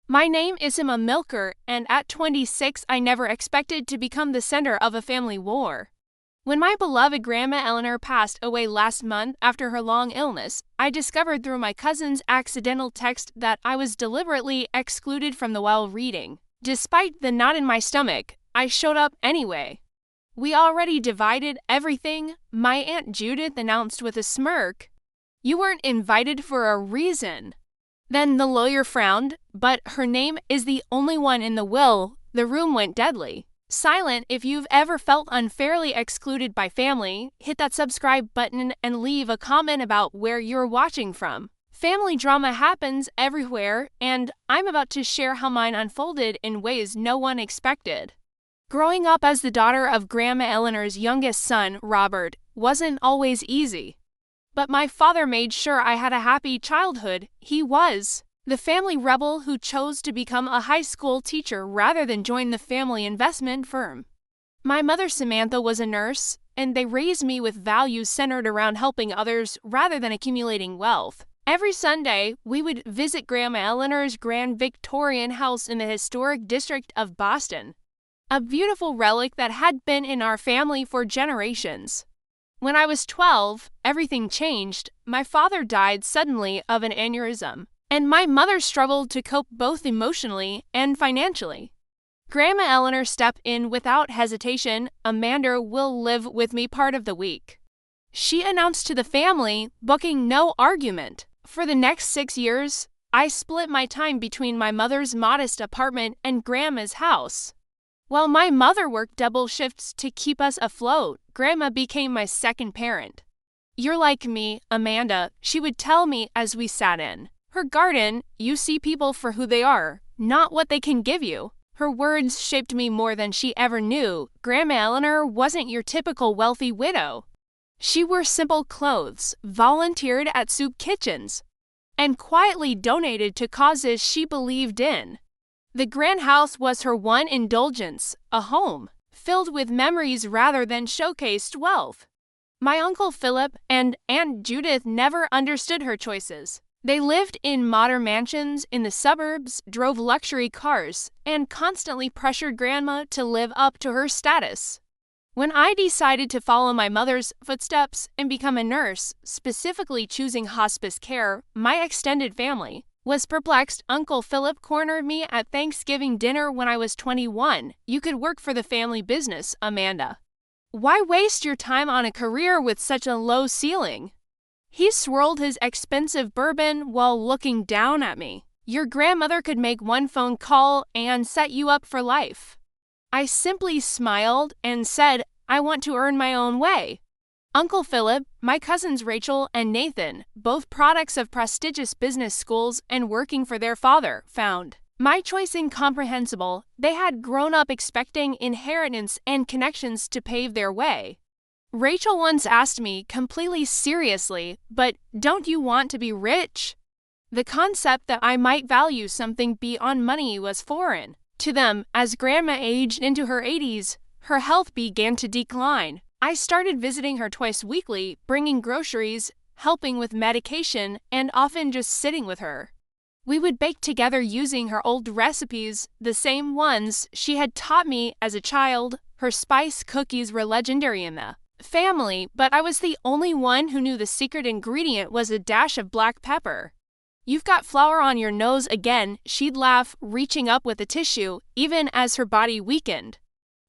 My name is Emma Milker, and at 26 I never expected to become the center of a family war. When my beloved Grandma Eleanor passed away last month after her long illness, I discovered through my cousin's accidental text that I was deliberately excluded from the while reading. Despite the knot in my stomach, I showed up anyway. "We already divided everything," my Aunt Judith announced with a smirk. "You weren't invited for a reason." Then the lawyer frowned, but her name is the only one in the will. The room went deadly silent. If you've ever felt unfairly excluded by family, hit that subscribe button and leave a comment about where you're watching from. Family drama happens everywhere, and I'm about to share how mine unfolded in ways no one expected. Growing up as the daughter of Grandma Eleanor's youngest son, Robert, wasn't always easy. But my father made sure I had a happy childhood. He was the family rebel who chose to become a high school teacher rather than join the family investment firm. My mother, Samantha, was a nurse, and they raised me with values centered around helping others rather than accumulating wealth. Every Sunday, we would visit Grandma Eleanor's grand Victorian house in the historic district of Boston, a beautiful relic that had been in our family for generations. When I was 12, everything changed. My father died suddenly of an aneurysm, and my mother struggled to cope both emotionally and financially. Grandma Eleanor stepped in without hesitation. "Amanda will live with me part of the week," she announced to the family, booking no argument. For the next 6 years, I split my time between my mother's modest apartment and Grandma's house. While my mother worked double shifts to keep us afloat, Grandma became my second parent. "You're like me, Amanda," she would tell me as we sat in her garden. "You see people for who they are, not what they can give you." Her words shaped me more than she ever knew. Grandma Eleanor wasn't your typical wealthy widow. She wore simple clothes, volunteered at soup kitchens, and quietly donated to causes she believed in. The grand house was her one indulgence, a home filled with memories rather than showcased wealth. My Uncle Philip and Aunt Judith never understood her choices. They lived in modern mansions in the suburbs, drove luxury cars, and constantly pressured Grandma to live up to her status. When I decided to follow my mother's footsteps and become a nurse, specifically choosing hospice care, my extended family was perplexed. Uncle Philip cornered me at Thanksgiving dinner when I was 21. "You could work for the family business, Amanda. Why waste your time on a career with such a low ceiling?" He swirled his expensive bourbon while looking down at me. "Your grandmother could make one phone call and set you up for life." I simply smiled and said, "I want to earn my own way." Uncle Philip, my cousins Rachel and Nathan, both products of prestigious business schools and working for their father, found my choice incomprehensible. They had grown up expecting inheritance and connections to pave their way. Rachel once asked me completely seriously, "But don't you want to be rich?" The concept that I might value something beyond money was foreign to them. As Grandma aged into her 80s, her health began to decline. I started visiting her twice weekly, bringing groceries, helping with medication, and often just sitting with her. We would bake together using her old recipes, the same ones she had taught me as a child. Her spice cookies were legendary in the family, but I was the only one who knew the secret ingredient was a dash of black pepper. "You've got flour on your nose again," she'd laugh, reaching up with a tissue, even as her body weakened.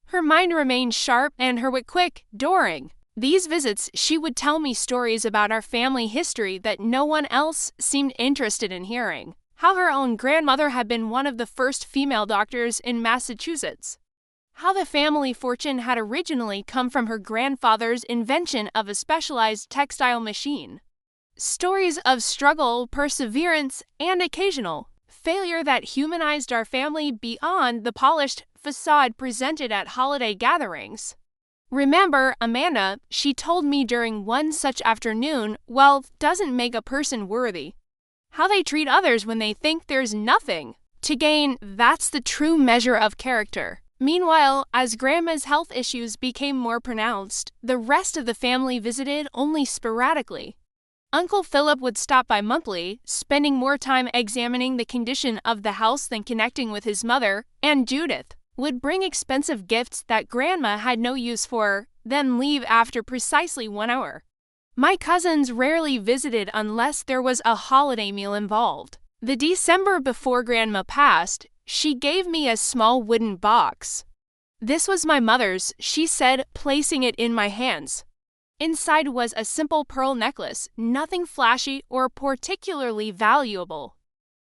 Her mind remained sharp and her wit quick, during these visits, she would tell me stories about our family history that no one else seemed interested in hearing. How her own grandmother had been one of the first female doctors in Massachusetts. How the family fortune had originally come from her grandfather's invention of a specialized textile machine. Stories of struggle, perseverance, and occasional failure that humanized our family beyond the polished facade presented at holiday gatherings. "Remember, Amanda," she told me during one such afternoon, "wealth doesn't make a person worthy. How they treat others when they think there's nothing to gain, that's the true measure of character." Meanwhile, as Grandma's health issues became more pronounced, the rest of the family visited only sporadically. Uncle Philip would stop by monthly, spending more time examining the condition of the house than connecting with his mother, and Judith would bring expensive gifts that Grandma had no use for, then leave after precisely 1 hour. My cousins rarely visited unless there was a holiday meal involved. The December before Grandma passed, she gave me a small wooden box. "This was my mother's," she said, placing it in my hands. Inside was a simple pearl necklace, nothing flashy or particularly valuable.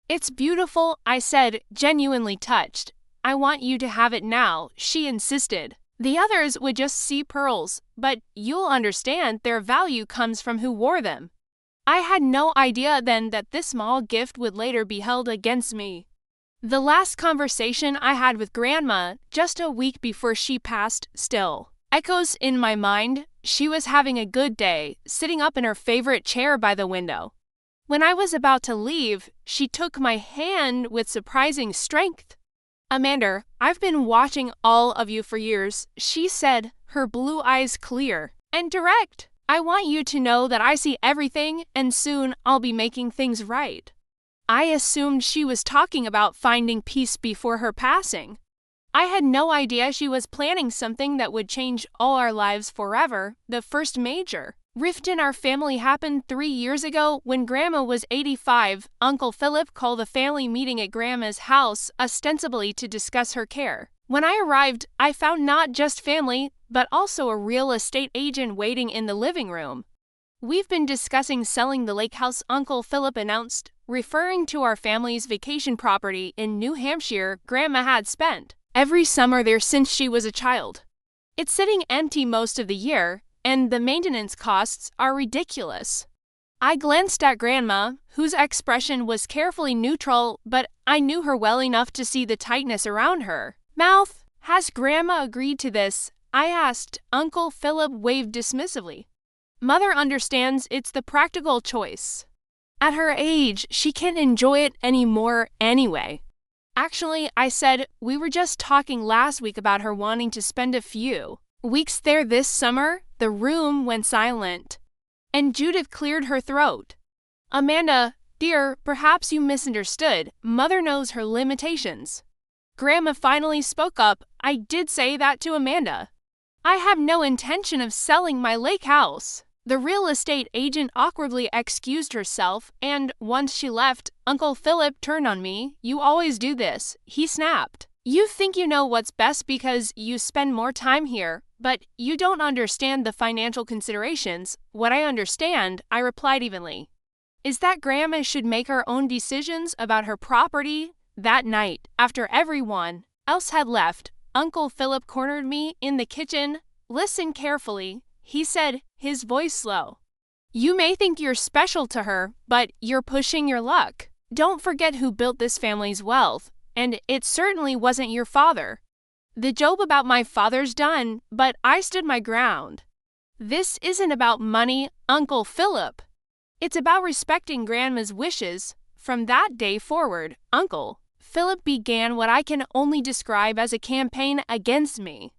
"It's beautiful," I said, genuinely touched. "I want you to have it now," she insisted. "The others would just see pearls, but you'll understand their value comes from who wore them." I had no idea then that this small gift would later be held against me. The last conversation I had with Grandma, just a week before she passed, still echoes in my mind. She was having a good day, sitting up in her favorite chair by the window. When I was about to leave, she took my hand with surprising strength. "Amanda, I've been watching all of you for years," she said, her blue eyes clear and direct. "I want you to know that I see everything, and soon I'll be making things right." I assumed she was talking about finding peace before her passing. I had no idea she was planning something that would change all our lives forever. The first major rift in our family happened 3 years ago when Grandma was 85. Uncle Philip called a family meeting at Grandma's house, ostensibly to discuss her care. When I arrived, I found not just family, but also a real estate agent waiting in the living room. "We've been discussing selling the lake house," Uncle Philip announced, referring to our family's vacation property in New Hampshire. Grandma had spent every summer there since she was a child. "It's sitting empty most of the year, and the maintenance costs are ridiculous." I glanced at Grandma, whose expression was carefully neutral, but I knew her well enough to see the tightness around her mouth. "Has Grandma agreed to this?" I asked. Uncle Philip waved dismissively. "Mother understands it's the practical choice. At her age, she can't enjoy it anymore anyway." "Actually," I said, "we were just talking last week about her wanting to spend a few weeks there this summer." The room went silent, and Judith cleared her throat. "Amanda, dear, perhaps you misunderstood. Mother knows her limitations." Grandma finally spoke up. "I did say that to Amanda. I have no intention of selling my lake house." The real estate agent awkwardly excused herself, and once she left, Uncle Philip turned on me. "You always do this," he snapped. "You think you know what's best because you spend more time here, but you don't understand the financial considerations." "What I understand," I replied evenly, "is that Grandma should make her own decisions about her property." That night, after everyone else had left, Uncle Philip cornered me in the kitchen. "Listen carefully," he said, his voice slow. "You may think you're special to her, but you're pushing your luck. Don't forget who built this family's wealth, and it certainly wasn't your father. The job about my father's done, but I stood my ground. This isn't about money, Uncle Philip. It's about respecting Grandma's wishes." From that day forward, Uncle Philip began what I can only describe as a campaign against me.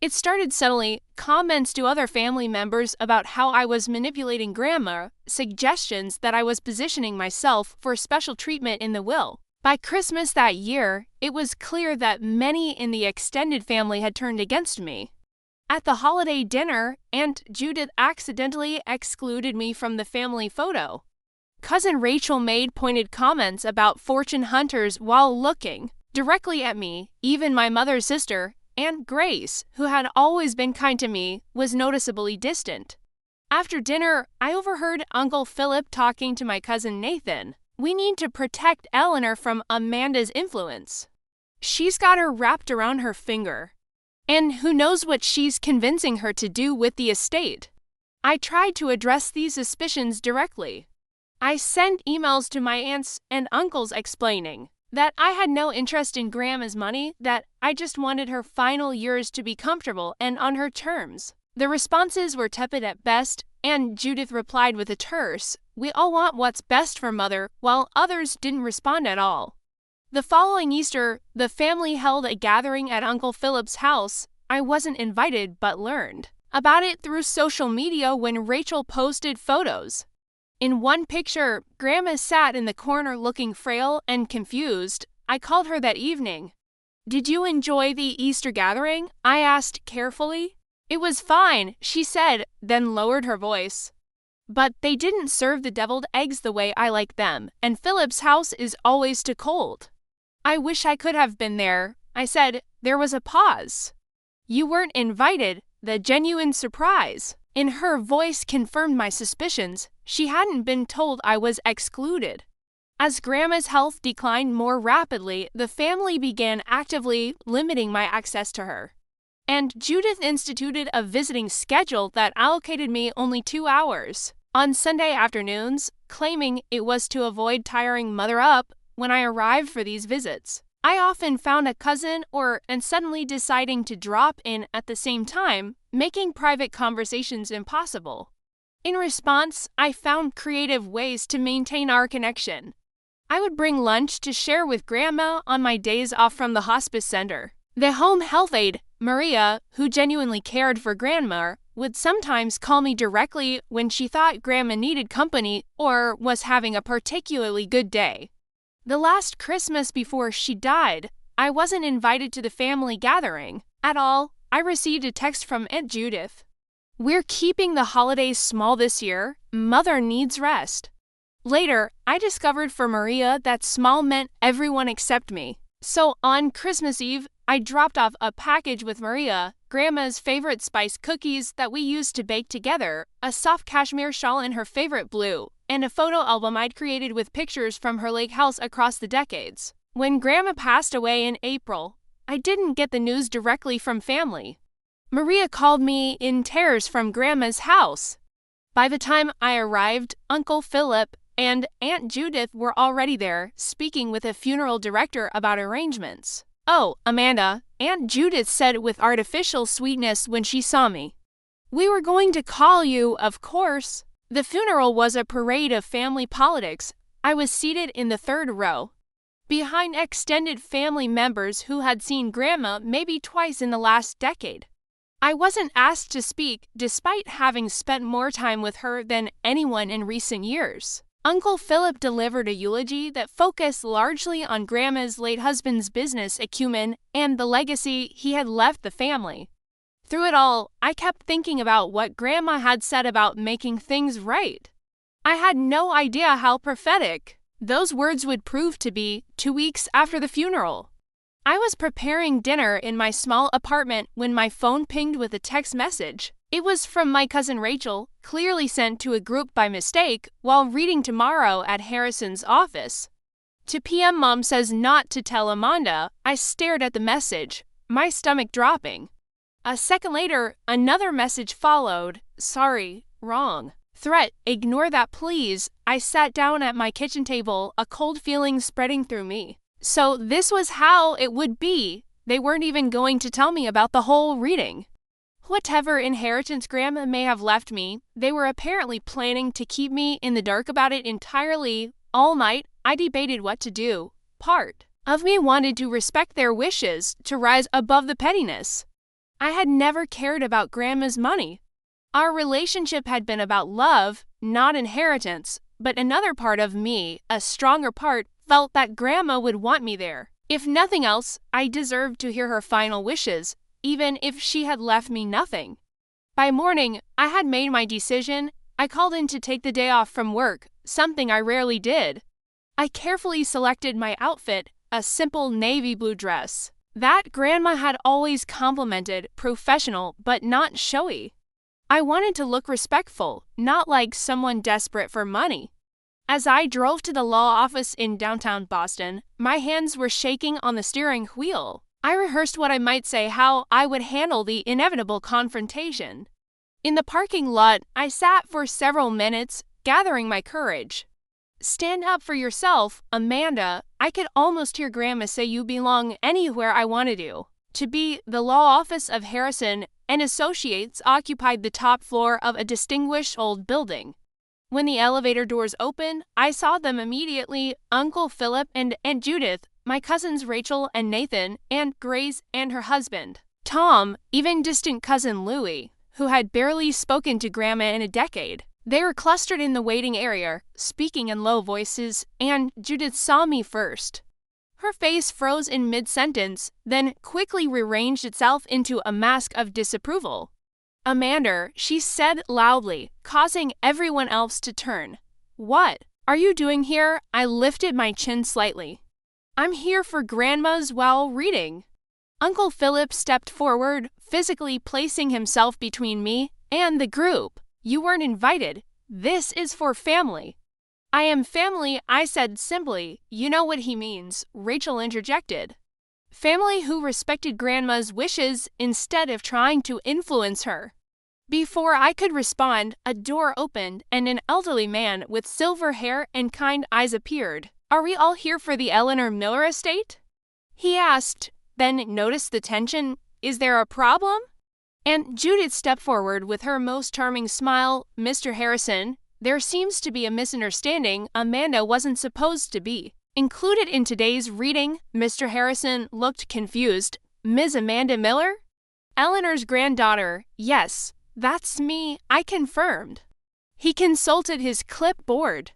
It started subtly: comments to other family members about how I was manipulating Grandma, suggestions that I was positioning myself for special treatment in the will. By Christmas that year, it was clear that many in the extended family had turned against me. At the holiday dinner, Aunt Judith accidentally excluded me from the family photo. Cousin Rachel made pointed comments about fortune hunters while looking directly at me. Even my mother's sister, Aunt Grace, who had always been kind to me, was noticeably distant. After dinner, I overheard Uncle Philip talking to my cousin Nathan. "We need to protect Eleanor from Amanda's influence. She's got her wrapped around her finger, and who knows what she's convincing her to do with the estate." I tried to address these suspicions directly. I sent emails to my aunts and uncles explaining that I had no interest in Grandma's money, that I just wanted her final years to be comfortable and on her terms. The responses were tepid at best, and Judith replied with a terse, "We all want what's best for Mother," while others didn't respond at all. The following Easter, the family held a gathering at Uncle Philip's house. I wasn't invited, but learned about it through social media when Rachel posted photos. In one picture, Grandma sat in the corner looking frail and confused. I called her that evening. "Did you enjoy the Easter gathering?" I asked carefully. "It was fine," she said, then lowered her voice. "But they didn't serve the deviled eggs the way I like them, and Philip's house is always too cold." "I wish I could have been there," I said. There was a pause. "You weren't invited," the genuine surprise in her voice confirmed my suspicions. She hadn't been told I was excluded. As Grandma's health declined more rapidly, the family began actively limiting my access to her. And Judith instituted a visiting schedule that allocated me only 2 hours on Sunday afternoons, claiming it was to avoid tiring Mother up when I arrived for these visits. I often found a cousin and suddenly deciding to drop in at the same time, making private conversations impossible. In response, I found creative ways to maintain our connection. I would bring lunch to share with Grandma on my days off from the hospice center. The home health aide, Maria, who genuinely cared for Grandma, would sometimes call me directly when she thought Grandma needed company or was having a particularly good day. The last Christmas before she died, I wasn't invited to the family gathering at all. I received a text from Aunt Judith. "We're keeping the holidays small this year. Mother needs rest." Later, I discovered for Maria that small meant everyone except me. So on Christmas Eve, I dropped off a package with Maria, Grandma's favorite spice cookies that we used to bake together, a soft cashmere shawl in her favorite blue, and a photo album I'd created with pictures from her lake house across the decades. When Grandma passed away in April, I didn't get the news directly from family. Maria called me in tears from Grandma's house. By the time I arrived, Uncle Philip and Aunt Judith were already there, speaking with a funeral director about arrangements. "Oh, Amanda," Aunt Judith said with artificial sweetness when she saw me. "We were going to call you, of course." The funeral was a parade of family politics. I was seated in the third row, behind extended family members who had seen Grandma maybe twice in the last decade. I wasn't asked to speak, despite having spent more time with her than anyone in recent years. Uncle Philip delivered a eulogy that focused largely on Grandma's late husband's business acumen and the legacy he had left the family. Through it all, I kept thinking about what Grandma had said about making things right. I had no idea how prophetic those words would prove to be 2 weeks after the funeral. I was preparing dinner in my small apartment when my phone pinged with a text message. It was from my cousin Rachel, clearly sent to a group by mistake while reading tomorrow at Harrison's office. "To PM Mom says not to tell Amanda." I stared at the message, my stomach dropping. A second later, another message followed. "Sorry, wrong. Threat, ignore that please." I sat down at my kitchen table, a cold feeling spreading through me. So this was how it would be. They weren't even going to tell me about the whole reading. Whatever inheritance Grandma may have left me, they were apparently planning to keep me in the dark about it entirely. All night, I debated what to do. Part of me wanted to respect their wishes, to rise above the pettiness. I had never cared about Grandma's money. Our relationship had been about love, not inheritance, but another part of me, a stronger part, felt that Grandma would want me there. If nothing else, I deserved to hear her final wishes, even if she had left me nothing. By morning, I had made my decision. I called in to take the day off from work, something I rarely did. I carefully selected my outfit, a simple navy blue dress that Grandma had always complimented, professional but not showy. I wanted to look respectful, not like someone desperate for money. As I drove to the law office in downtown Boston, my hands were shaking on the steering wheel. I rehearsed what I might say, how I would handle the inevitable confrontation. In the parking lot, I sat for several minutes, gathering my courage. "Stand up for yourself, Amanda." I could almost hear Grandma say you belong anywhere I wanted you. To be the law office of Harrison and Associates occupied the top floor of a distinguished old building. When the elevator doors opened, I saw them immediately, Uncle Philip and Aunt Judith, my cousins Rachel and Nathan, Aunt Grace and her husband, Tom, even distant cousin Louie, who had barely spoken to Grandma in a decade. They were clustered in the waiting area, speaking in low voices, and Judith saw me first. Her face froze in mid-sentence, then quickly rearranged itself into a mask of disapproval. "Amanda," she said loudly, causing everyone else to turn. "What are you doing here?" I lifted my chin slightly. "I'm here for Grandma's while reading." Uncle Philip stepped forward, physically placing himself between me and the group. "You weren't invited. This is for family." "I am family," I said simply. "You know what he means," Rachel interjected. "Family who respected Grandma's wishes instead of trying to influence her." Before I could respond, a door opened and an elderly man with silver hair and kind eyes appeared. "Are we all here for the Eleanor Miller estate?" he asked, then noticed the tension. "Is there a problem?" And Judith stepped forward with her most charming smile. "Mr. Harrison, there seems to be a misunderstanding. Amanda wasn't supposed to be included in today's reading." Mr. Harrison looked confused. "Ms. Amanda Miller?" "Eleanor's granddaughter. Yes, that's me," I confirmed. He consulted his clipboard.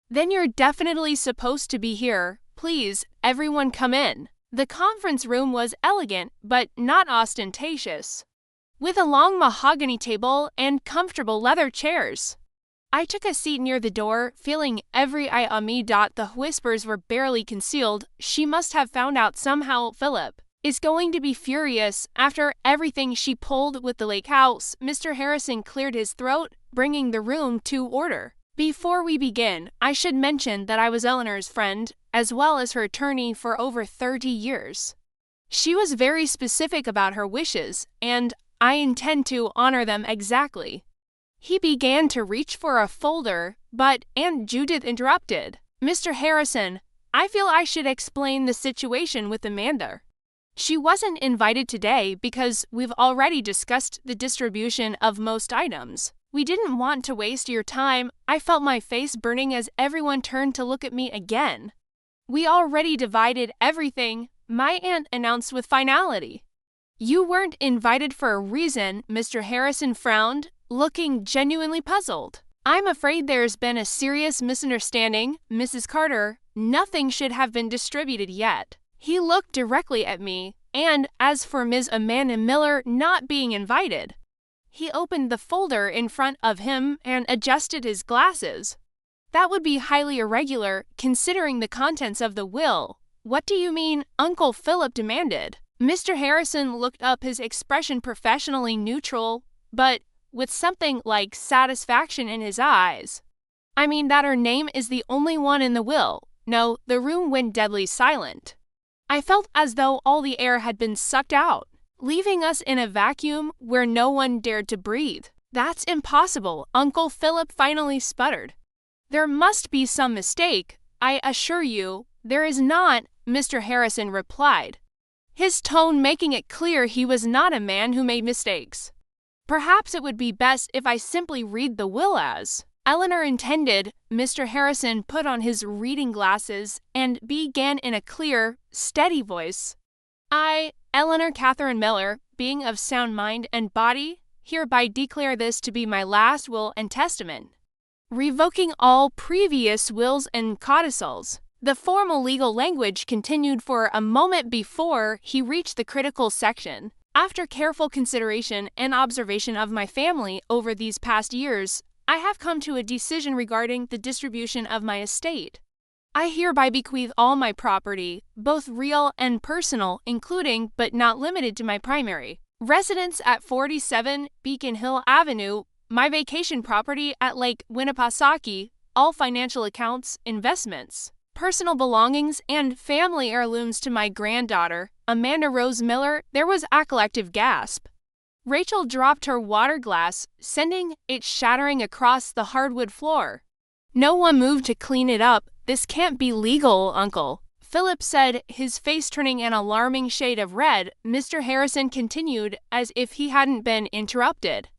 "Then you're definitely supposed to be here. Please, everyone come in." The conference room was elegant, but not ostentatious, with a long mahogany table and comfortable leather chairs. I took a seat near the door, feeling every eye on me. The whispers were barely concealed. She must have found out somehow. "Philip is going to be furious after everything she pulled with the lake house." Mr. Harrison cleared his throat, bringing the room to order. "Before we begin, I should mention that I was Eleanor's friend, as well as her attorney for over 30 years. She was very specific about her wishes, and I intend to honor them exactly." He began to reach for a folder, but Aunt Judith interrupted. "Mr. Harrison, I feel I should explain the situation with Amanda. She wasn't invited today because we've already discussed the distribution of most items. We didn't want to waste your time." I felt my face burning as everyone turned to look at me again. "We already divided everything," my aunt announced with finality. "You weren't invited for a reason." Mr. Harrison frowned, looking genuinely puzzled. "I'm afraid there's been a serious misunderstanding, Mrs. Carter. Nothing should have been distributed yet." He looked directly at me, and as for Ms. Amanda Miller not being invited, he opened the folder in front of him and adjusted his glasses. "That would be highly irregular, considering the contents of the will." "What do you mean?" Uncle Philip demanded. Mr. Harrison looked up, his expression professionally neutral, but with something like satisfaction in his eyes. "I mean that her name is the only one in the will." No, the room went deadly silent. I felt as though all the air had been sucked out, leaving us in a vacuum where no one dared to breathe. "That's impossible," Uncle Philip finally sputtered. "There must be some mistake." "I assure you, there is not," Mr. Harrison replied, his tone making it clear he was not a man who made mistakes. "Perhaps it would be best if I simply read the will as Eleanor intended." Mr. Harrison put on his reading glasses and began in a clear, steady voice. "I, Eleanor Catherine Miller, being of sound mind and body, hereby declare this to be my last will and testament, revoking all previous wills and codicils." The formal legal language continued for a moment before he reached the critical section. "After careful consideration and observation of my family over these past years, I have come to a decision regarding the distribution of my estate. I hereby bequeath all my property, both real and personal, including but not limited to my primary residence at 47 Beacon Hill Avenue, my vacation property at Lake Winnipesaukee, all financial accounts, investments, personal belongings, and family heirlooms to my granddaughter, Amanda Rose Miller." There was a collective gasp. Rachel dropped her water glass, sending it shattering across the hardwood floor. "No one moved to clean it up. This can't be legal, Uncle," Philip said, his face turning an alarming shade of red. Mr. Harrison continued as if he hadn't been interrupted.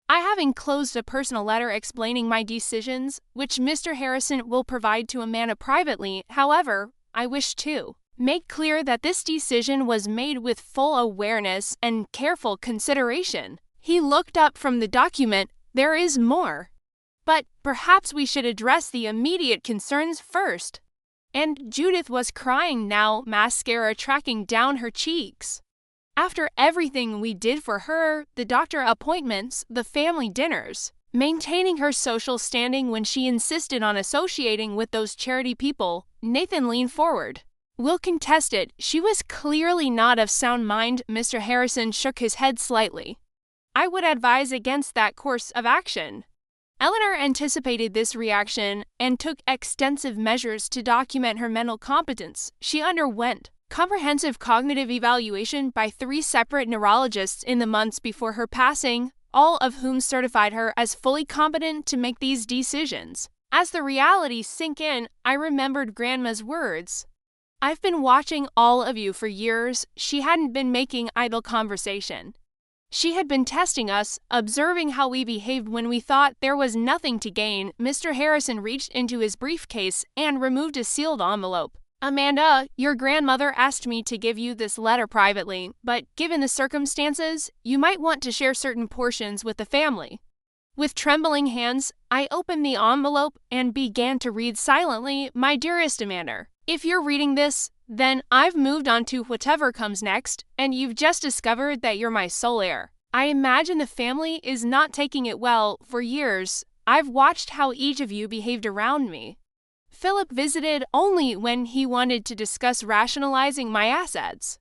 "I have enclosed a personal letter explaining my decisions, which Mr. Harrison will provide to Amanda privately. However, I wish to make clear that this decision was made with full awareness and careful consideration." He looked up from the document. "There is more." But perhaps we should address the immediate concerns first. And Judith was crying now, mascara tracking down her cheeks. After everything we did for her, the doctor appointments, the family dinners, maintaining her social standing when she insisted on associating with those charity people, Nathan leaned forward. We'll contest it. She was clearly not of sound mind. Mr. Harrison shook his head slightly. I would advise against that course of action. Eleanor anticipated this reaction and took extensive measures to document her mental competence. She underwent comprehensive cognitive evaluation by 3 separate neurologists in the months before her passing, all of whom certified her as fully competent to make these decisions. As the reality sank in, I remembered Grandma's words. I've been watching all of you for years. She hadn't been making idle conversation. She had been testing us, observing how we behaved when we thought there was nothing to gain. Mr. Harrison reached into his briefcase and removed a sealed envelope. Amanda, your grandmother asked me to give you this letter privately, but given the circumstances, you might want to share certain portions with the family. With trembling hands, I opened the envelope and began to read silently. My dearest Amanda, if you're reading this, then I've moved on to whatever comes next, and you've just discovered that you're my sole heir. I imagine the family is not taking it well. For years, I've watched how each of you behaved around me. Philip visited only when he wanted to discuss rationalizing my assets.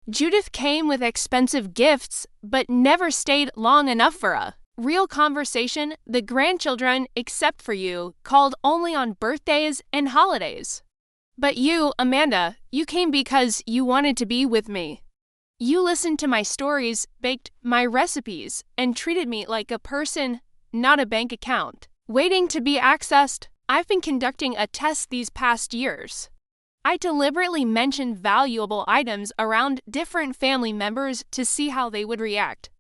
Judith came with expensive gifts, but never stayed long enough for a real conversation. The grandchildren, except for you, called only on birthdays and holidays. But you, Amanda, you came because you wanted to be with me. You listened to my stories, baked my recipes, and treated me like a person, not a bank account, waiting to be accessed. I've been conducting a test these past years. I deliberately mentioned valuable items around different family members to see how they would react.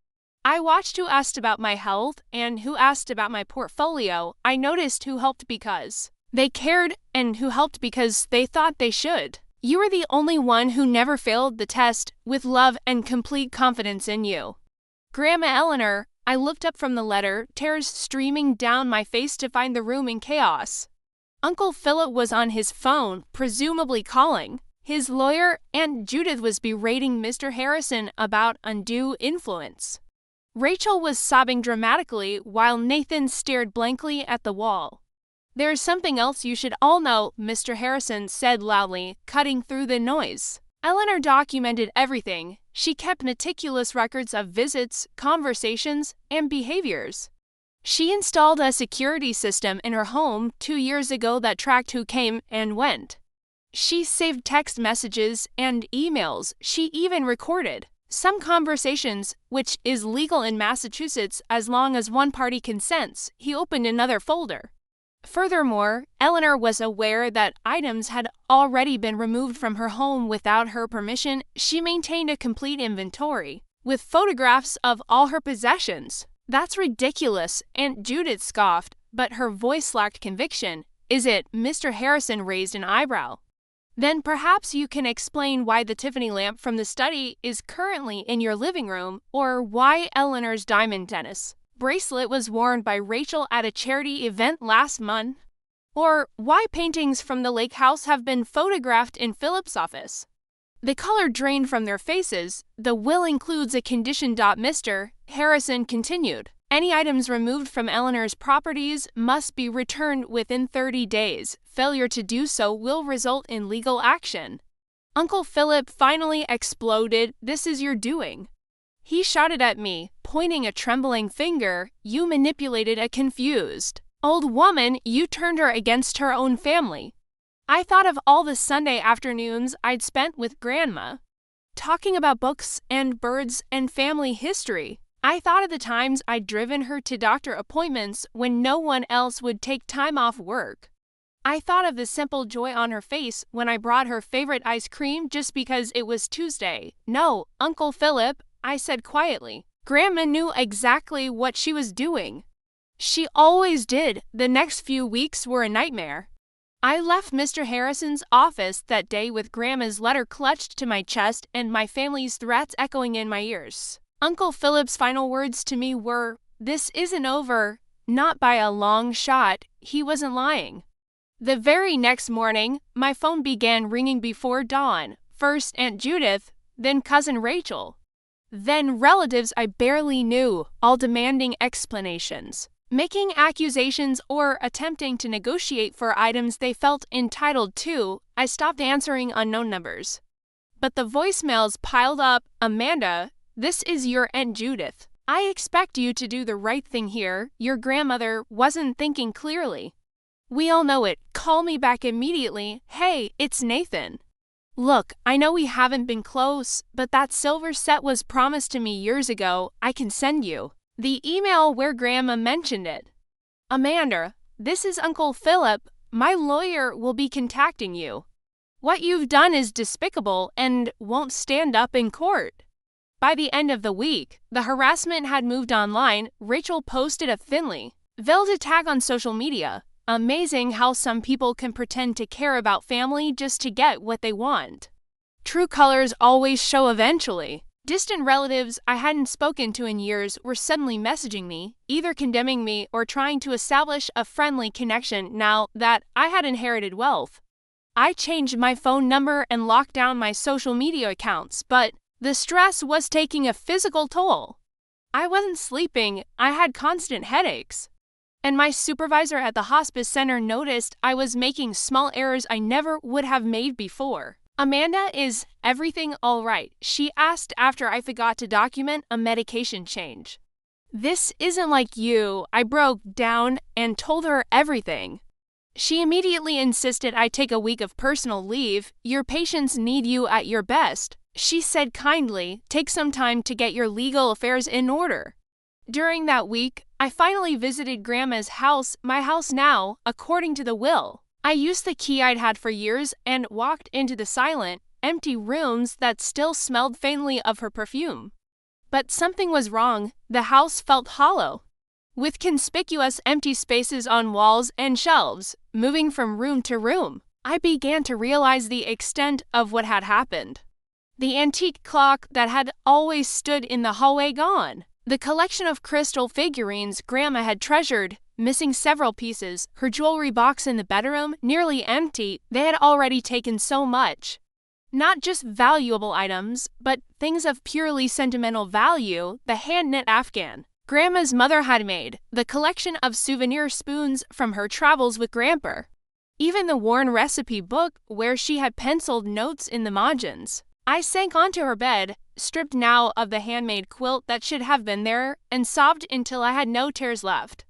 I watched who asked about my health and who asked about my portfolio. I noticed who helped because they cared and who helped because they thought they should. You were the only one who never failed the test, with love and complete confidence in you. Grandma Eleanor, I looked up from the letter, tears streaming down my face to find the room in chaos. Uncle Philip was on his phone, presumably calling. His lawyer, Aunt Judith, was berating Mr. Harrison about undue influence. Rachel was sobbing dramatically while Nathan stared blankly at the wall. There's something else you should all know, Mr. Harrison said loudly, cutting through the noise. Eleanor documented everything. She kept meticulous records of visits, conversations, and behaviors. She installed a security system in her home 2 years ago that tracked who came and went. She saved text messages and emails. She even recorded some conversations, which is legal in Massachusetts as long as one party consents. He opened another folder. Furthermore, Eleanor was aware that items had already been removed from her home without her permission. She maintained a complete inventory, with photographs of all her possessions. That's ridiculous, Aunt Judith scoffed, but her voice lacked conviction. Is it? Mr. Harrison raised an eyebrow. Then perhaps you can explain why the Tiffany lamp from the study is currently in your living room, or why Eleanor's diamond tennis bracelet was worn by Rachel at a charity event last month, or why paintings from the lake house have been photographed in Philip's office. The color drained from their faces. The will includes a condition. Mr. Harrison continued. Any items removed from Eleanor's properties must be returned within 30 days. Failure to do so will result in legal action. Uncle Philip finally exploded. This is your doing. He shouted at me, pointing a trembling finger. You manipulated a confused old woman. You turned her against her own family. I thought of all the Sunday afternoons I'd spent with Grandma, talking about books and birds and family history. I thought of the times I'd driven her to doctor appointments when no one else would take time off work. I thought of the simple joy on her face when I brought her favorite ice cream just because it was Tuesday. No, Uncle Philip, I said quietly. Grandma knew exactly what she was doing. She always did. The next few weeks were a nightmare. I left Mr. Harrison's office that day with Grandma's letter clutched to my chest and my family's threats echoing in my ears. Uncle Philip's final words to me were, "This isn't over. Not by a long shot, he wasn't lying. The very next morning, my phone began ringing before dawn. First Aunt Judith, then Cousin Rachel. Then relatives I barely knew, all demanding explanations, making accusations or attempting to negotiate for items they felt entitled to. I stopped answering unknown numbers. But the voicemails piled up. Amanda, this is your Aunt Judith. I expect you to do the right thing here. Your grandmother wasn't thinking clearly. We all know it. Call me back immediately. Hey, it's Nathan. Look, I know we haven't been close, but that silver set was promised to me years ago. I can send you the email where Grandma mentioned it. Amanda, this is Uncle Philip. My lawyer will be contacting you. What you've done is despicable and won't stand up in court. By the end of the week, the harassment had moved online. Rachel posted a thinly veiled attack on social media. Amazing how some people can pretend to care about family just to get what they want. True colors always show eventually. Distant relatives I hadn't spoken to in years were suddenly messaging me, either condemning me or trying to establish a friendly connection now that I had inherited wealth. I changed my phone number and locked down my social media accounts, but the stress was taking a physical toll. I wasn't sleeping. I had constant headaches. And my supervisor at the hospice center noticed I was making small errors I never would have made before. Amanda, is everything all right? She asked after I forgot to document a medication change. This isn't like you. I broke down and told her everything. She immediately insisted I take a week of personal leave. Your patients need you at your best. She said kindly, take some time to get your legal affairs in order. During that week, I finally visited Grandma's house, my house now, according to the will. I used the key I'd had for years and walked into the silent, empty rooms that still smelled faintly of her perfume. But something was wrong. The house felt hollow, with conspicuous empty spaces on walls and shelves, moving from room to room. I began to realize the extent of what had happened. The antique clock that had always stood in the hallway gone. The collection of crystal figurines Grandma had treasured, missing several pieces, her jewelry box in the bedroom, nearly empty. They had already taken so much. Not just valuable items, but things of purely sentimental value, the hand-knit Afghan Grandma's mother had made, the collection of souvenir spoons from her travels with Grandpa, even the worn recipe book where she had penciled notes in the margins. I sank onto her bed, stripped now of the handmade quilt that should have been there, and sobbed until I had no tears left.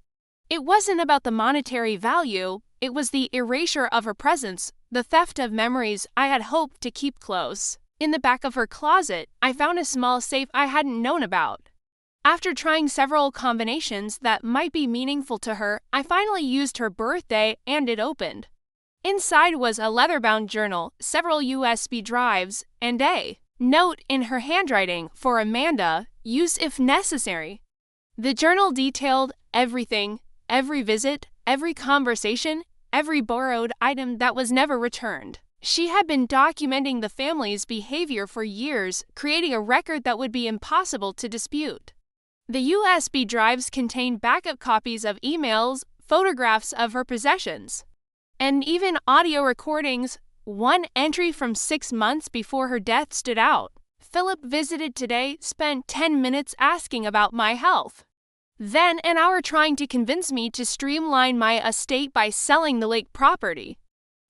It wasn't about the monetary value, it was the erasure of her presence, the theft of memories I had hoped to keep close. In the back of her closet, I found a small safe I hadn't known about. After trying several combinations that might be meaningful to her, I finally used her birthday and it opened. Inside was a leather-bound journal, several USB drives, and a note in her handwriting for Amanda, use if necessary. The journal detailed everything, every visit, every conversation, every borrowed item that was never returned. She had been documenting the family's behavior for years, creating a record that would be impossible to dispute. The USB drives contained backup copies of emails, photographs of her possessions, and even audio recordings. One entry from 6 months before her death stood out. Philip visited today, spent 10 minutes asking about my health. Then an hour trying to convince me to streamline my estate by selling the lake property.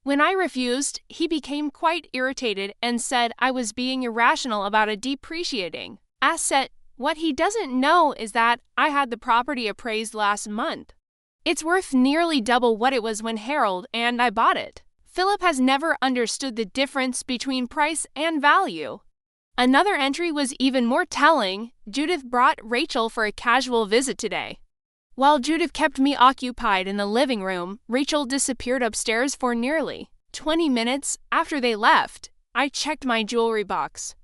When I refused, he became quite irritated and said I was being irrational about a depreciating asset. What he doesn't know is that I had the property appraised last month. It's worth nearly double what it was when Harold and I bought it. Philip has never understood the difference between price and value. Another entry was even more telling. Judith brought Rachel for a casual visit today. While Judith kept me occupied in the living room, Rachel disappeared upstairs for nearly 20 minutes. After they left, I checked my jewelry box.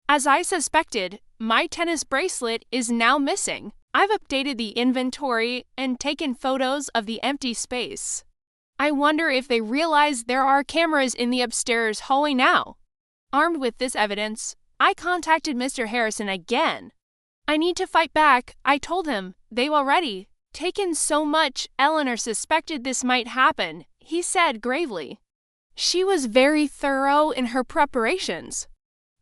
As I suspected, my tennis bracelet is now missing. I've updated the inventory and taken photos of the empty space. I wonder if they realize there are cameras in the upstairs hallway now. Armed with this evidence, I contacted Mr. Harrison again. I need to fight back, I told him. They were ready taken so much, Eleanor suspected this might happen, he said gravely. She was very thorough in her preparations.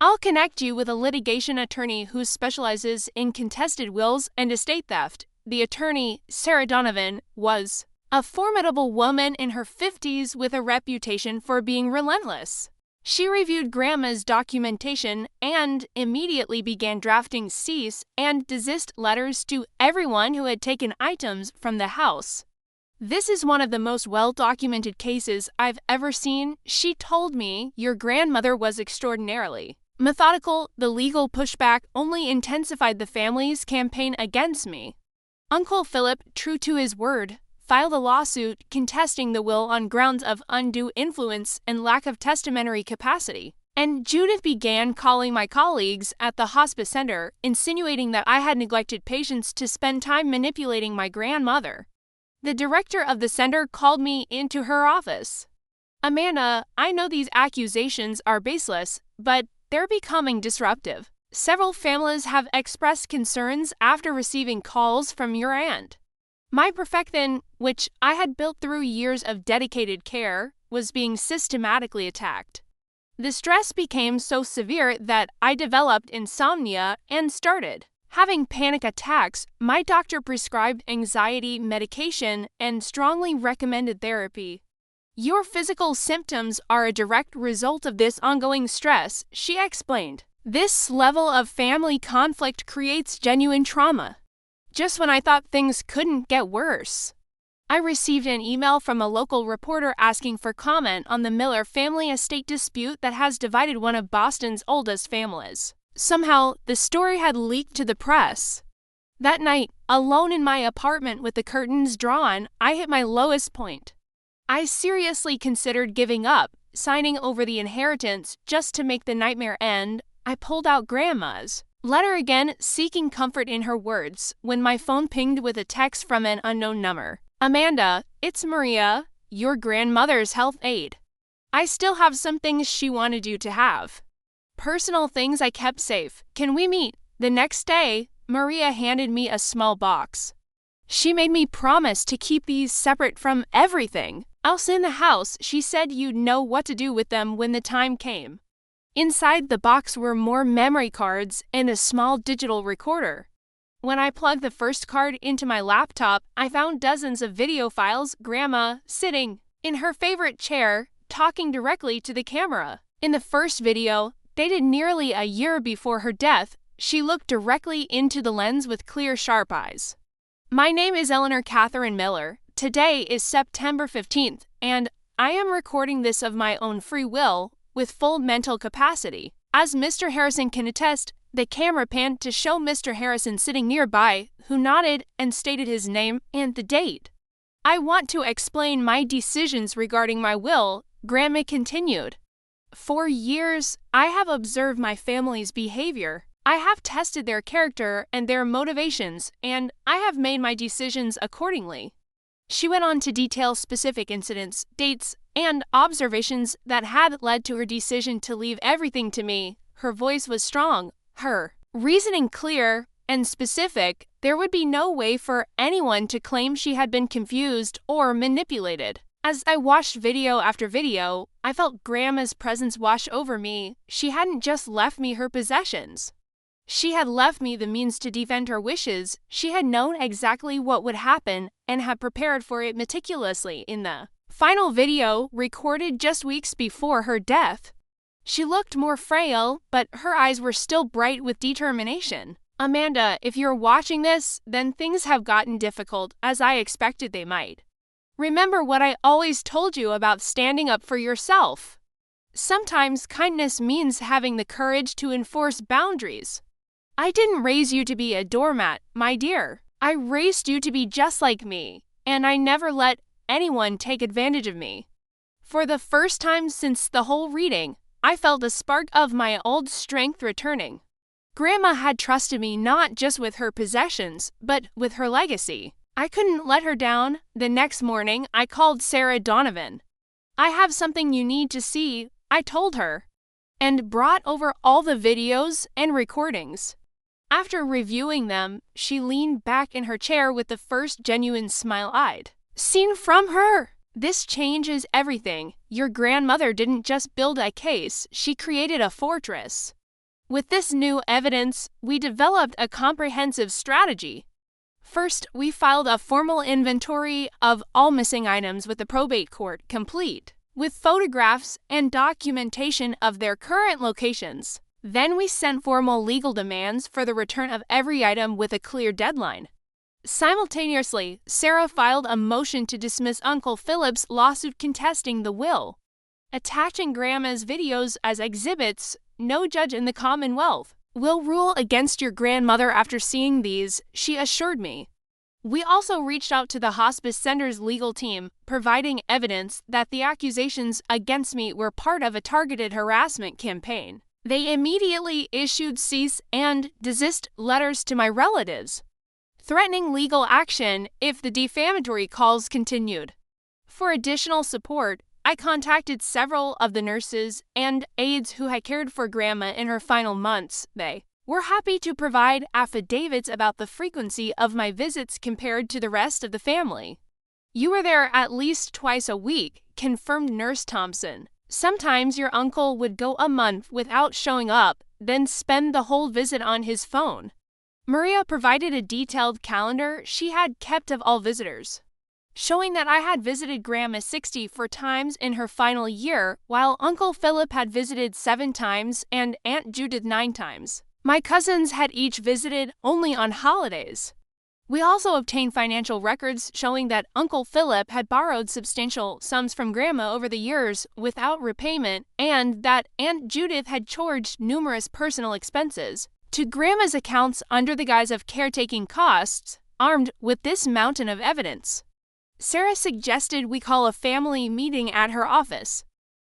I'll connect you with a litigation attorney who specializes in contested wills and estate theft. The attorney, Sarah Donovan, was a formidable woman in her 50s with a reputation for being relentless. She reviewed Grandma's documentation and immediately began drafting cease and desist letters to everyone who had taken items from the house. This is one of the most well-documented cases I've ever seen. She told me your grandmother was extraordinarily methodical. The legal pushback only intensified the family's campaign against me. Uncle Philip, true to his word, filed a lawsuit contesting the will on grounds of undue influence and lack of testamentary capacity. And Judith began calling my colleagues at the hospice center, insinuating that I had neglected patients to spend time manipulating my grandmother. The director of the center called me into her office. Amanda, I know these accusations are baseless, but they're becoming disruptive. Several families have expressed concerns after receiving calls from your aunt. My profession, which I had built through years of dedicated care, was being systematically attacked. The stress became so severe that I developed insomnia and started having panic attacks. My doctor prescribed anxiety medication and strongly recommended therapy. Your physical symptoms are a direct result of this ongoing stress, she explained. This level of family conflict creates genuine trauma. Just when I thought things couldn't get worse, I received an email from a local reporter asking for comment on the Miller family estate dispute that has divided one of Boston's oldest families. Somehow, the story had leaked to the press. That night, alone in my apartment with the curtains drawn, I hit my lowest point. I seriously considered giving up, signing over the inheritance just to make the nightmare end. I pulled out Grandma's letter again, seeking comfort in her words, when my phone pinged with a text from an unknown number. Amanda, it's Maria, your grandmother's health aide. I still have some things she wanted you to have. Personal things I kept safe. Can we meet? The next day, Maria handed me a small box. She made me promise to keep these separate from everything else in the house. She said you'd know what to do with them when the time came. Inside the box were more memory cards and a small digital recorder. When I plugged the first card into my laptop, I found dozens of video files. Grandma sitting in her favorite chair, talking directly to the camera. In the first video, dated nearly a year before her death, she looked directly into the lens with clear, sharp eyes. My name is Eleanor Catherine Miller. Today is September 15th, and I am recording this of my own free will, with full mental capacity. As Mr. Harrison can attest, the camera panned to show Mr. Harrison sitting nearby, who nodded and stated his name and the date. I want to explain my decisions regarding my will, Grandma continued. For years, I have observed my family's behavior. I have tested their character and their motivations, and I have made my decisions accordingly. She went on to detail specific incidents, dates, and observations that had led to her decision to leave everything to me. Her voice was strong, her reasoning clear and specific. There would be no way for anyone to claim she had been confused or manipulated. As I watched video after video, I felt Grandma's presence wash over me. She hadn't just left me her possessions. She had left me the means to defend her wishes. She had known exactly what would happen and had prepared for it meticulously in the final video, recorded just weeks before her death. She looked more frail, but her eyes were still bright with determination. Amanda, if you're watching this, then things have gotten difficult, as I expected they might. Remember what I always told you about standing up for yourself. Sometimes kindness means having the courage to enforce boundaries. I didn't raise you to be a doormat, my dear. I raised you to be just like me, and I never let anyone take advantage of me. For the first time since the whole reading, I felt a spark of my old strength returning. Grandma had trusted me not just with her possessions, but with her legacy. I couldn't let her down. The next morning, I called Sarah Donovan. I have something you need to see, I told her, and brought over all the videos and recordings. After reviewing them, she leaned back in her chair with the first genuine smile I'd seen from her. This changes everything. Your grandmother didn't just build a case, she created a fortress. With this new evidence, we developed a comprehensive strategy. First, we filed a formal inventory of all missing items with the probate court, complete with photographs and documentation of their current locations. Then we sent formal legal demands for the return of every item with a clear deadline. Simultaneously, Sarah filed a motion to dismiss Uncle Philip's lawsuit contesting the will. Attaching Grandma's videos as exhibits, no judge in the Commonwealth will rule against your grandmother after seeing these, she assured me. We also reached out to the hospice center's legal team, providing evidence that the accusations against me were part of a targeted harassment campaign. They immediately issued cease and desist letters to my relatives, threatening legal action if the defamatory calls continued. For additional support, I contacted several of the nurses and aides who had cared for Grandma in her final months. They were happy to provide affidavits about the frequency of my visits compared to the rest of the family. You were there at least twice a week, confirmed Nurse Thompson. Sometimes your uncle would go a month without showing up, then spend the whole visit on his phone. Maria provided a detailed calendar she had kept of all visitors, showing that I had visited Grandma 64 times in her final year, while Uncle Philip had visited 7 times and Aunt Judith 9 times. My cousins had each visited only on holidays. We also obtained financial records showing that Uncle Philip had borrowed substantial sums from Grandma over the years without repayment, and that Aunt Judith had charged numerous personal expenses to Grandma's accounts under the guise of caretaking costs. Armed with this mountain of evidence, Sarah suggested we call a family meeting at her office.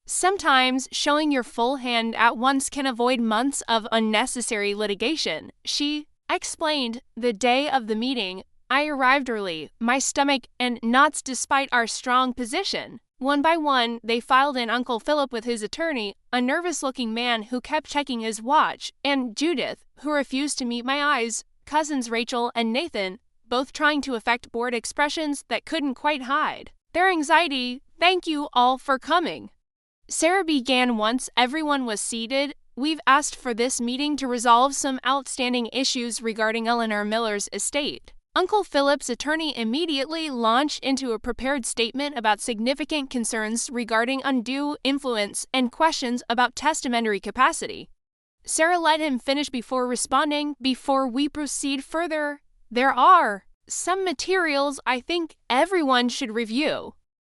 Sometimes showing your full hand at once can avoid months of unnecessary litigation, she explained. The day of the meeting, I arrived early, my stomach in knots despite our strong position. One by one, they filed in Uncle Philip with his attorney, a nervous-looking man who kept checking his watch, and Judith, who refused to meet my eyes, cousins Rachel and Nathan, both trying to affect bored expressions that couldn't quite hide their anxiety. Thank you all for coming. Sarah began once everyone was seated. We've asked for this meeting to resolve some outstanding issues regarding Eleanor Miller's estate. Uncle Philip's attorney immediately launched into a prepared statement about significant concerns regarding undue influence and questions about testamentary capacity. Sarah let him finish before responding. Before we proceed further, there are some materials I think everyone should review.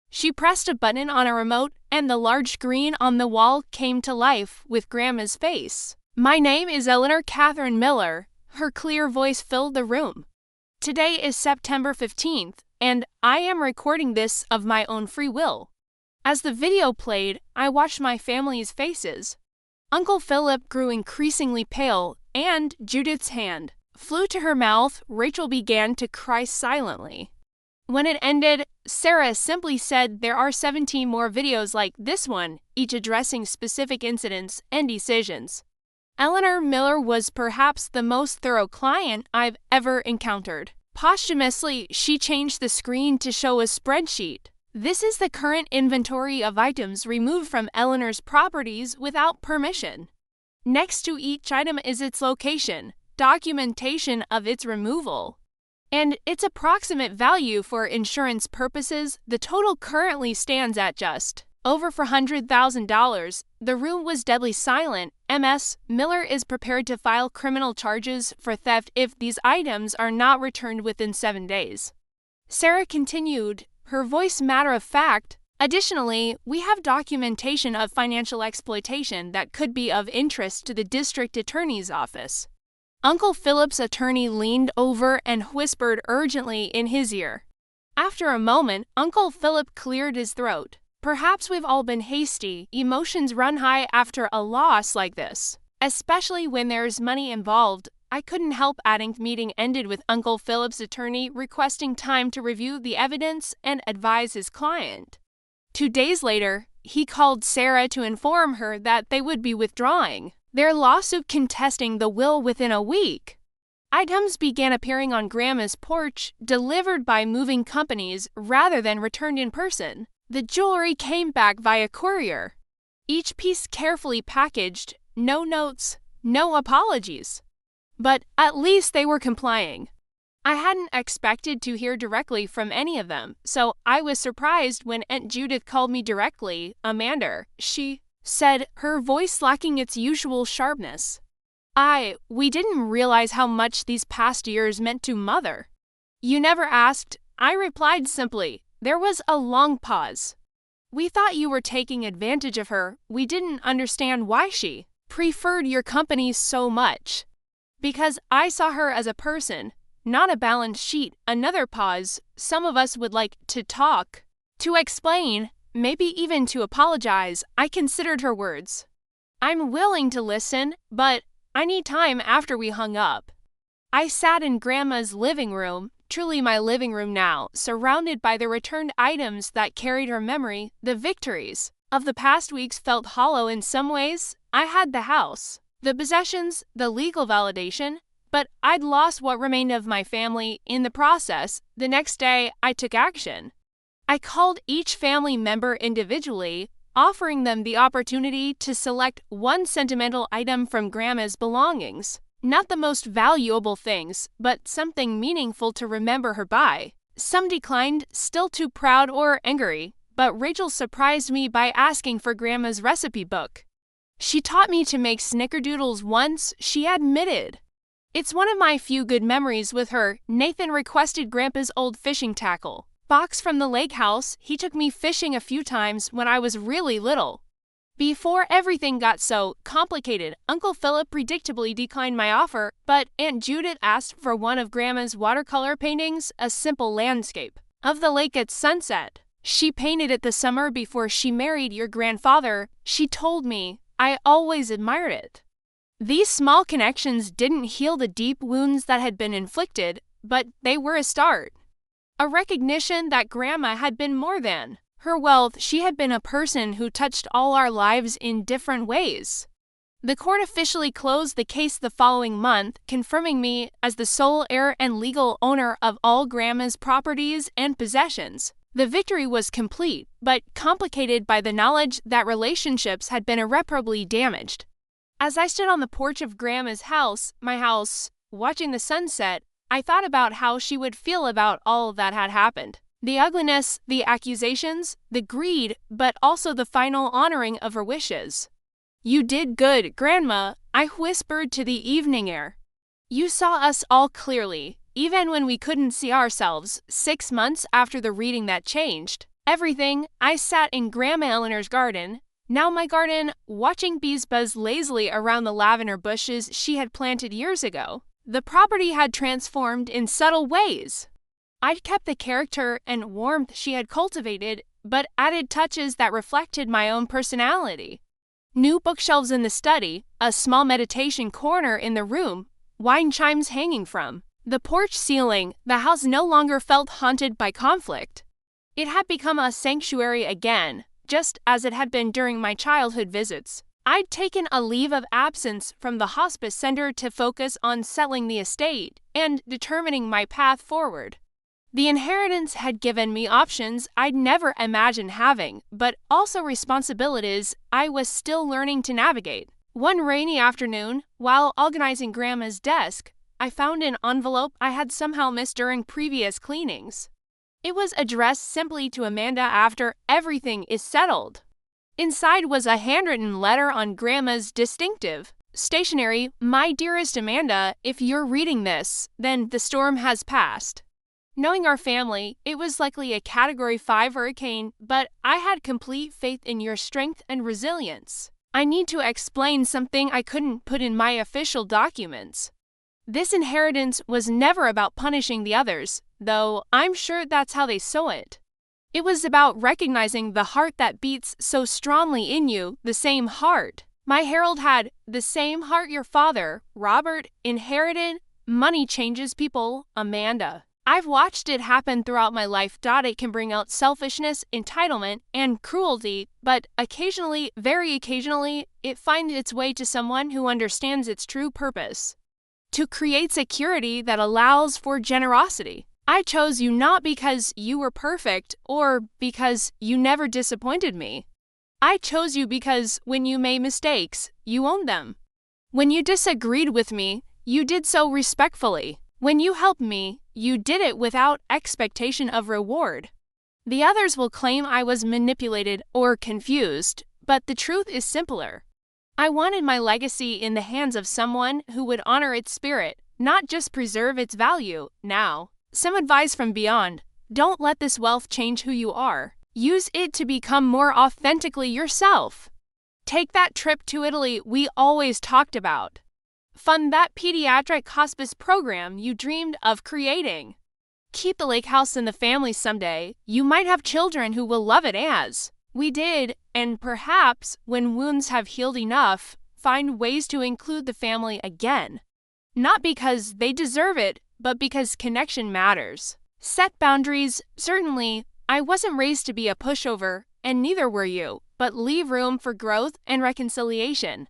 She pressed a button on a remote, and the large screen on the wall came to life with Grandma's face. My name is Eleanor Catherine Miller. Her clear voice filled the room. Today is September 15th, and I am recording this of my own free will. As the video played, I watched my family's faces. Uncle Philip grew increasingly pale, and Judith's hand flew to her mouth. Rachel began to cry silently. When it ended, Sarah simply said there are 17 more videos like this one, each addressing specific incidents and decisions. Eleanor Miller was perhaps the most thorough client I've ever encountered. Posthumously, she changed the screen to show a spreadsheet. This is the current inventory of items removed from Eleanor's properties without permission. Next to each item is its location, documentation of its removal, and its approximate value for insurance purposes. The total currently stands at just over $400,000. The room was deadly silent. Ms. Miller is prepared to file criminal charges for theft if these items are not returned within 7 days. Sarah continued, her voice matter of fact. Additionally, we have documentation of financial exploitation that could be of interest to the district attorney's office. Uncle Philip's attorney leaned over and whispered urgently in his ear. After a moment, Uncle Philip cleared his throat. Perhaps we've all been hasty. Emotions run high after a loss like this, especially when there's money involved. I couldn't help adding. Meeting ended with Uncle Philip's attorney requesting time to review the evidence and advise his client. 2 days later, he called Sarah to inform her that they would be withdrawing their lawsuit contesting the will within a week. Items began appearing on Grandma's porch, delivered by moving companies rather than returned in person. The jewelry came back via courier, each piece carefully packaged, no notes, no apologies. But at least they were complying. I hadn't expected to hear directly from any of them, so I was surprised when Aunt Judith called me directly, Amanda, she said, her voice lacking its usual sharpness. We didn't realize how much these past years meant to Mother. You never asked, I replied simply. There was a long pause. We thought you were taking advantage of her. We didn't understand why she preferred your company so much. Because I saw her as a person, not a balance sheet. Another pause. Some of us would like to talk, to explain, maybe even to apologize. I considered her words. I'm willing to listen, but I need time after we hung up. I sat in Grandma's living room, truly my living room now, surrounded by the returned items that carried her memory. The victories of the past weeks felt hollow in some ways. I had the house, the possessions, the legal validation, but I'd lost what remained of my family in the process. The next day, I took action. I called each family member individually, offering them the opportunity to select one sentimental item from Grandma's belongings. Not the most valuable things, but something meaningful to remember her by. Some declined, still too proud or angry, but Rachel surprised me by asking for Grandma's recipe book. She taught me to make snickerdoodles once, she admitted. It's one of my few good memories with her. Nathan requested Grandpa's old fishing tackle box from the lake house. He took me fishing a few times when I was really little. Before everything got so complicated, Uncle Philip predictably declined my offer, but Aunt Judith asked for one of Grandma's watercolor paintings, a simple landscape of the lake at sunset. She painted it the summer before she married your grandfather. She told me. I always admired it. These small connections didn't heal the deep wounds that had been inflicted, but they were a start. A recognition that Grandma had been more than her wealth. She had been a person who touched all our lives in different ways. The court officially closed the case the following month, confirming me as the sole heir and legal owner of all Grandma's properties and possessions. The victory was complete, but complicated by the knowledge that relationships had been irreparably damaged. As I stood on the porch of Grandma's house, my house, watching the sunset, I thought about how she would feel about all that had happened. The ugliness, the accusations, the greed, but also the final honoring of her wishes. You did good, Grandma, I whispered to the evening air. You saw us all clearly, even when we couldn't see ourselves. 6 months after the reading that changed everything, I sat in Grandma Eleanor's garden, now my garden, watching bees buzz lazily around the lavender bushes she had planted years ago. The property had transformed in subtle ways. I'd kept the character and warmth she had cultivated, but added touches that reflected my own personality. New bookshelves in the study, a small meditation corner in the room, wine chimes hanging from the porch ceiling. The house no longer felt haunted by conflict. It had become a sanctuary again, just as it had been during my childhood visits. I'd taken a leave of absence from the hospice center to focus on settling the estate and determining my path forward. The inheritance had given me options I'd never imagined having, but also responsibilities I was still learning to navigate. One rainy afternoon, while organizing Grandma's desk, I found an envelope I had somehow missed during previous cleanings. It was addressed simply to Amanda after everything is settled. Inside was a handwritten letter on Grandma's distinctive stationery. My dearest Amanda, if you're reading this, then the storm has passed. Knowing our family, it was likely a Category 5 hurricane, but I had complete faith in your strength and resilience. I need to explain something I couldn't put in my official documents. This inheritance was never about punishing the others, though I'm sure that's how they saw it. It was about recognizing the heart that beats so strongly in you, the same heart. My Harold had the same heart your father, Robert, inherited. Money changes people, Amanda. I've watched it happen throughout my life. It can bring out selfishness, entitlement, and cruelty, but occasionally, very occasionally, it finds its way to someone who understands its true purpose. to create security that allows for generosity. I chose you not because you were perfect or because you never disappointed me. I chose you because when you made mistakes, you owned them. When you disagreed with me, you did so respectfully. When you helped me, you did it without expectation of reward. The others will claim I was manipulated or confused, but the truth is simpler. I wanted my legacy in the hands of someone who would honor its spirit, not just preserve its value. Now, some advice from beyond: don't let this wealth change who you are. Use it to become more authentically yourself. Take that trip to Italy we always talked about. Fund that pediatric hospice program you dreamed of creating. Keep the lake house in the family someday. You might have children who will love it as we did, and perhaps, when wounds have healed enough, find ways to include the family again. Not because they deserve it, but because connection matters. Set boundaries. Certainly, I wasn't raised to be a pushover, and neither were you, but leave room for growth and reconciliation.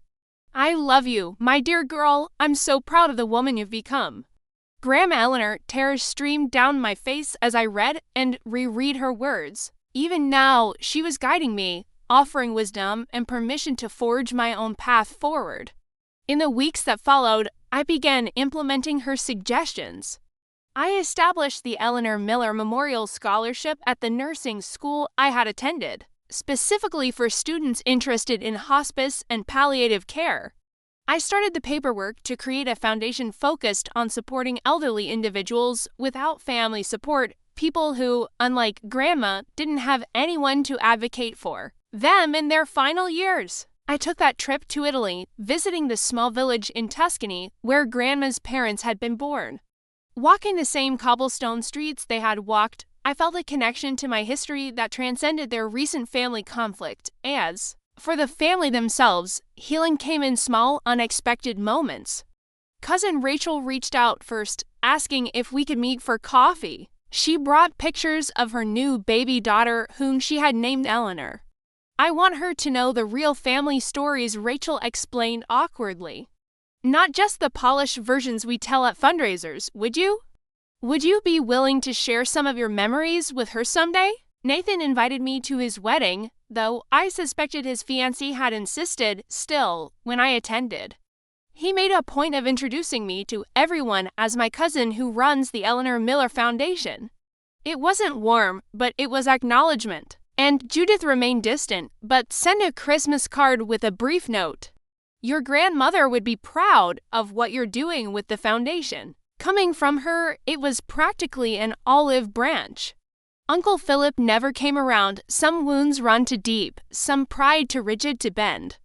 I love you, my dear girl. I'm so proud of the woman you've become. Grandma Eleanor. Tears streamed down my face as I read and reread her words. Even now, she was guiding me, offering wisdom and permission to forge my own path forward. In the weeks that followed, I began implementing her suggestions. I established the Eleanor Miller Memorial Scholarship at the nursing school I had attended, specifically for students interested in hospice and palliative care. I started the paperwork to create a foundation focused on supporting elderly individuals without family support, people who, unlike Grandma, didn't have anyone to advocate for them in their final years. I took that trip to Italy, visiting the small village in Tuscany where Grandma's parents had been born. Walking the same cobblestone streets they had walked, I felt a connection to my history that transcended their recent family conflict. As for the family themselves, healing came in small, unexpected moments. Cousin Rachel reached out first, asking if we could meet for coffee. She brought pictures of her new baby daughter, whom she had named Eleanor. I want her to know the real family stories, Rachel explained awkwardly. Not just the polished versions we tell at fundraisers, would you? Would you be willing to share some of your memories with her someday? Nathan invited me to his wedding, though I suspected his fiancée had insisted still when I attended. He made a point of introducing me to everyone as my cousin who runs the Eleanor Miller Foundation. It wasn't warm, but it was acknowledgement. And Judith remained distant, but sent a Christmas card with a brief note. Your grandmother would be proud of what you're doing with the foundation. Coming from her, it was practically an olive branch. Uncle Philip never came around. Some wounds run too deep, some pride too rigid to bend.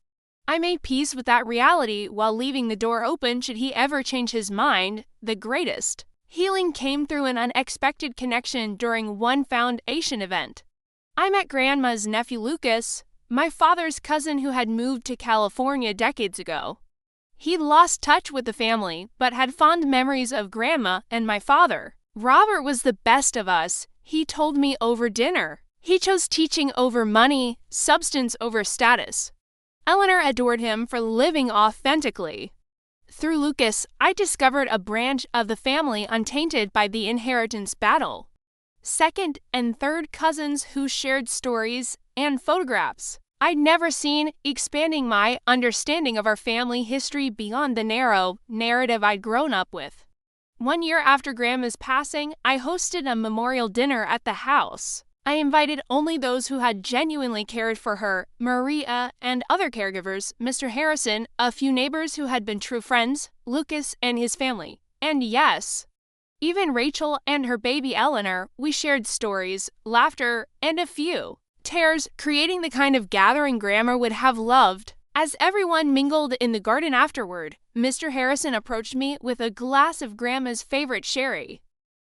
I made peace with that reality while leaving the door open should he ever change his mind. The greatest healing came through an unexpected connection during one foundation event. I met Grandma's nephew Lucas, my father's cousin who had moved to California decades ago. He'd lost touch with the family, but had fond memories of Grandma and my father. Robert was the best of us, he told me over dinner. He chose teaching over money, substance over status. Eleanor adored him for living authentically. Through Lucas, I discovered a branch of the family untainted by the inheritance battle. Second and third cousins who shared stories and photographs I'd never seen, expanding my understanding of our family history beyond the narrow narrative I'd grown up with. 1 year after Grandma's passing, I hosted a memorial dinner at the house. I invited only those who had genuinely cared for her, Maria and other caregivers, Mr. Harrison, a few neighbors who had been true friends, Lucas and his family, and yes, even Rachel and her baby Eleanor. We shared stories, laughter, and a few tears, creating the kind of gathering Grandma would have loved. As everyone mingled in the garden afterward, Mr. Harrison approached me with a glass of Grandma's favorite sherry.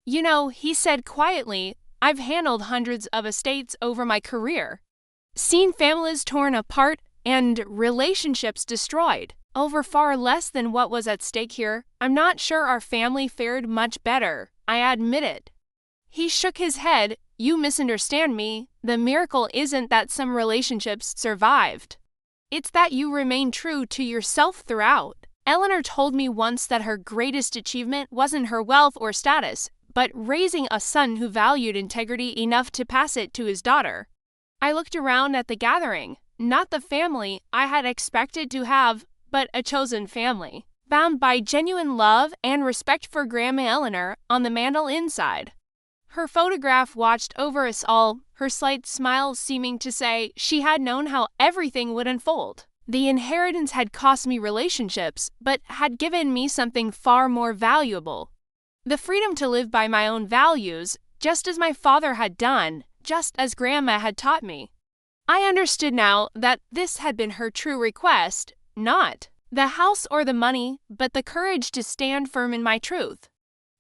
You know, he said quietly, I've handled hundreds of estates over my career, seen families torn apart and relationships destroyed over far less than what was at stake here. I'm not sure our family fared much better, I admitted. He shook his head. You misunderstand me. The miracle isn't that some relationships survived. It's that you remain true to yourself throughout. Eleanor told me once that her greatest achievement wasn't her wealth or status, but raising a son who valued integrity enough to pass it to his daughter. I looked around at the gathering, not the family I had expected to have, but a chosen family, bound by genuine love and respect for Grandma Eleanor on the mantel inside. Her photograph watched over us all, her slight smile seeming to say she had known how everything would unfold. The inheritance had cost me relationships, but had given me something far more valuable. The freedom to live by my own values, just as my father had done, just as Grandma had taught me. I understood now that this had been her true request, not the house or the money, but the courage to stand firm in my truth.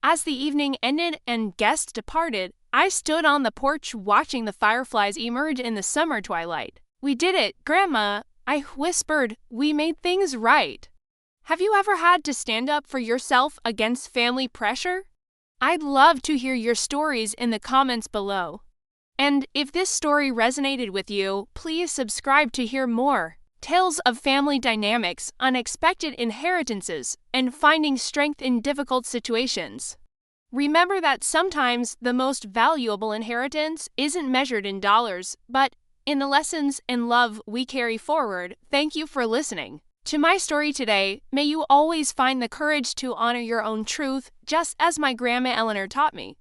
As the evening ended and guests departed, I stood on the porch watching the fireflies emerge in the summer twilight. "We did it, Grandma," I whispered. "We made things right." Have you ever had to stand up for yourself against family pressure? I'd love to hear your stories in the comments below. And if this story resonated with you, please subscribe to hear more. Tales of family dynamics, unexpected inheritances, and finding strength in difficult situations. Remember that sometimes the most valuable inheritance isn't measured in dollars, but in the lessons and love we carry forward. Thank you for listening to my story today. May you always find the courage to honor your own truth, just as my Grandma Eleanor taught me.